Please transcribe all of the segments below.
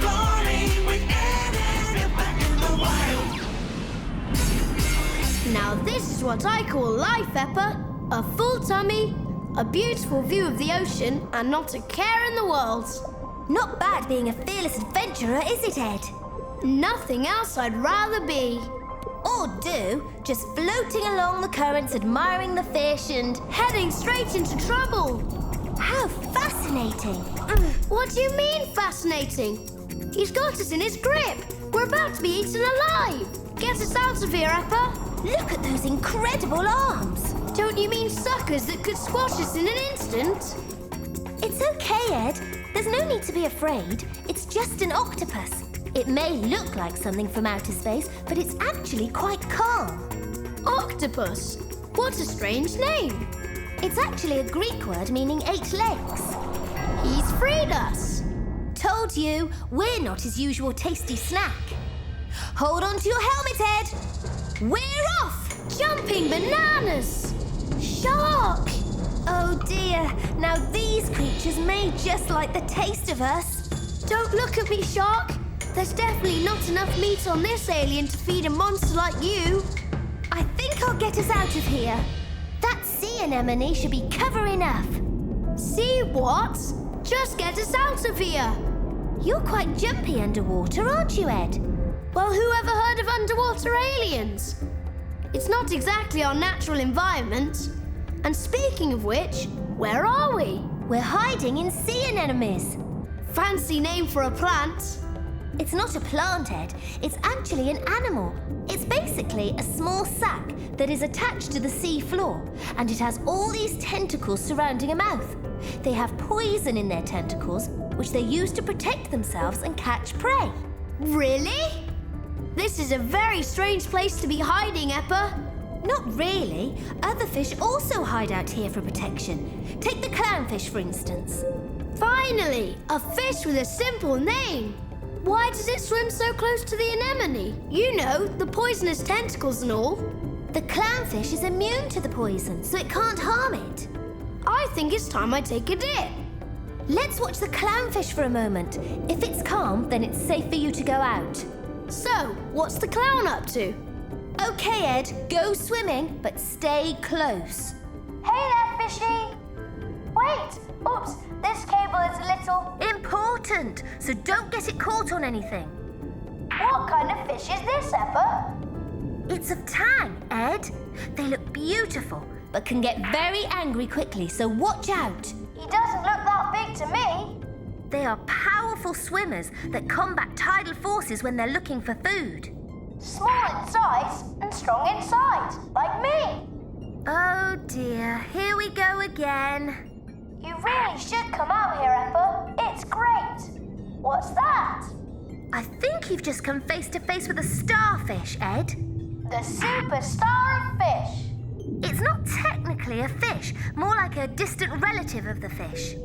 Exploring with Ed and Eppa in the wild. Now this is what I call life, Eppa. A full tummy, a beautiful view of the ocean, and not a care in the world. Not bad being a fearless adventurer, is it, Ed? Nothing else I'd rather be. Or do, just floating along the currents, admiring the fish and... Heading straight into trouble. How fascinating! What do you mean, fascinating? He's got us in his grip. We're about to be eaten alive. Get us out of here, Eppa. Look at those incredible arms! Don't you mean suckers that could squash us in an instant? It's okay, Ed. There's no need to be afraid. It's just an octopus. It may look like something from outer space, but it's actually quite calm. Octopus? What a strange name. It's actually a Greek word meaning 8 legs. He's freed us. Told you, we're not his usual tasty snack. Hold on to your helmet, Ed. We're off! Jumping bananas! Shark! Oh dear, now these creatures may just like the taste of us. Don't look at me, Shark. There's definitely not enough meat on this alien to feed a monster like you. I think I'll get us out of here. That sea anemone should be cover enough. See what? Just get us out of here. You're quite jumpy underwater, aren't you, Ed? Well, who ever heard of underwater aliens? It's not exactly our natural environment. And speaking of which, where are we? We're hiding in sea anemones. Fancy name for a plant. It's not a plant, Ed. It's actually an animal. It's basically a small sac that is attached to the sea floor, and it has all these tentacles surrounding a mouth. They have poison in their tentacles, which they use to protect themselves and catch prey. Really? This is a very strange place to be hiding, Eppa. Not really. Other fish also hide out here for protection. Take the clownfish, for instance. Finally, a fish with a simple name. Why does it swim so close to the anemone? You know, the poisonous tentacles and all. The clownfish is immune to the poison, so it can't harm it. I think it's time I take a dip. Let's watch the clownfish for a moment. If it's calm, then it's safe for you to go out. So, what's the clown up to? Okay, Ed, go swimming, but stay close. Hey there, fishy! Wait! Oops, this cable is a little... Important, so don't get it caught on anything. What kind of fish is this, Eppa? It's a tang, Ed. They look beautiful, but can get very angry quickly, so watch out. He doesn't look that big to me. They are powerful swimmers that combat tidal forces when they're looking for food. Small in size and strong inside, like me. Oh dear, here we go again. You really should come out here, Eppa. It's great. What's that? I think you've just come face to face with a starfish, Ed. The superstar of fish. It's not technically a fish, more like a distant relative of the fish.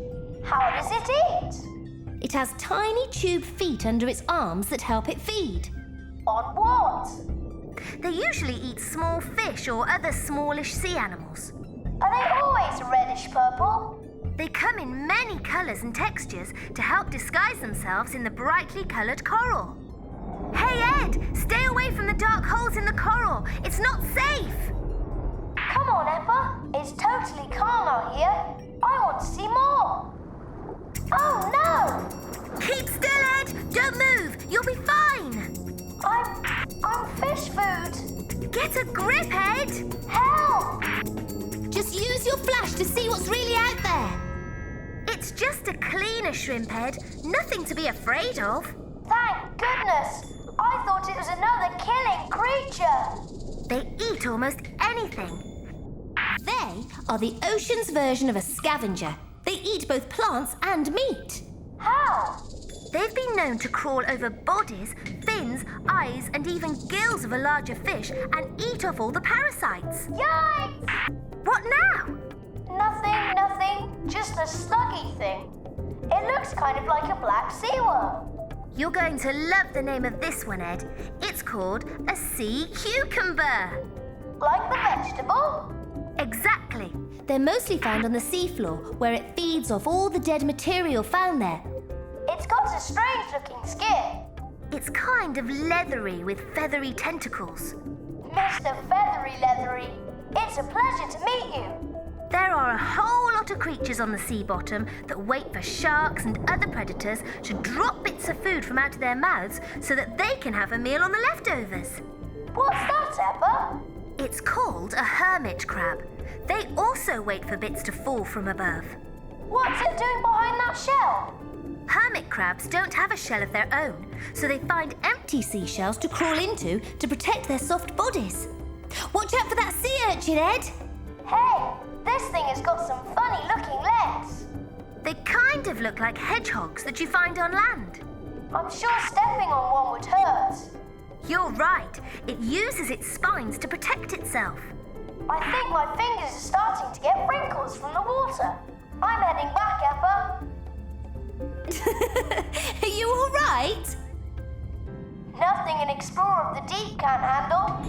How does it eat? It has tiny tube feet under its arms that help it feed. On what? They usually eat small fish or other smallish sea animals. Are they always reddish purple? They come in many colours and textures to help disguise themselves in the brightly coloured coral. Hey, Ed, stay away from the dark holes in the coral. It's not safe. Come on, Eppa. It's totally calm out here. I want to see more. Oh, no! Keep still, Ed. Don't move. You'll be fine. I'm fish food. Get a grip, Ed. Help! Just use your flash to see what's really out there. It's just a cleaner shrimp, Ed. Nothing to be afraid of. Thank goodness. I thought it was another killing creature. They eat almost anything. They are the ocean's version of a scavenger. They eat both plants and meat. How? They've been known to crawl over bodies, fins, eyes, and even gills of a larger fish and eat off all the parasites. Yikes! What now? Nothing. Just a sluggy thing. It looks kind of like a black sea worm. You're going to love the name of this one, Ed. It's called a sea cucumber. Like the vegetable? Exactly. They're mostly found on the seafloor, where it feeds off all the dead material found there. It's It's got a strange looking skin. It's kind of leathery with feathery tentacles. Mr. Feathery Leathery, it's a pleasure to meet you. There are a whole lot of creatures on the sea bottom that wait for sharks and other predators to drop bits of food from out of their mouths so that they can have a meal on the leftovers. What's that, Eppa? It's called a hermit crab. They also wait for bits to fall from above. What's it doing behind that shell? Hermit crabs don't have a shell of their own, so they find empty seashells to crawl into to protect their soft bodies. Watch out for that sea urchin, Ed! Hey, this thing has got some funny looking legs. They kind of look like hedgehogs that you find on land. I'm sure stepping on one would hurt. You're right, it uses its spines to protect itself. I think my fingers are starting to get wrinkles from the water. I'm heading back, Eppa. Are you all right? Nothing an explorer of the deep can't handle.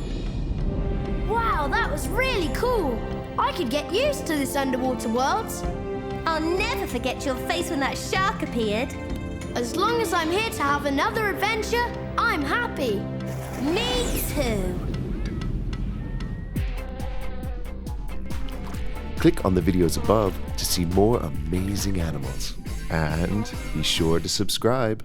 Wow, that was really cool. I could get used to this underwater world. I'll never forget your face when that shark appeared. As long as I'm here to have another adventure, I'm happy. Me too. Click on the videos above to see more amazing animals. And be sure to subscribe.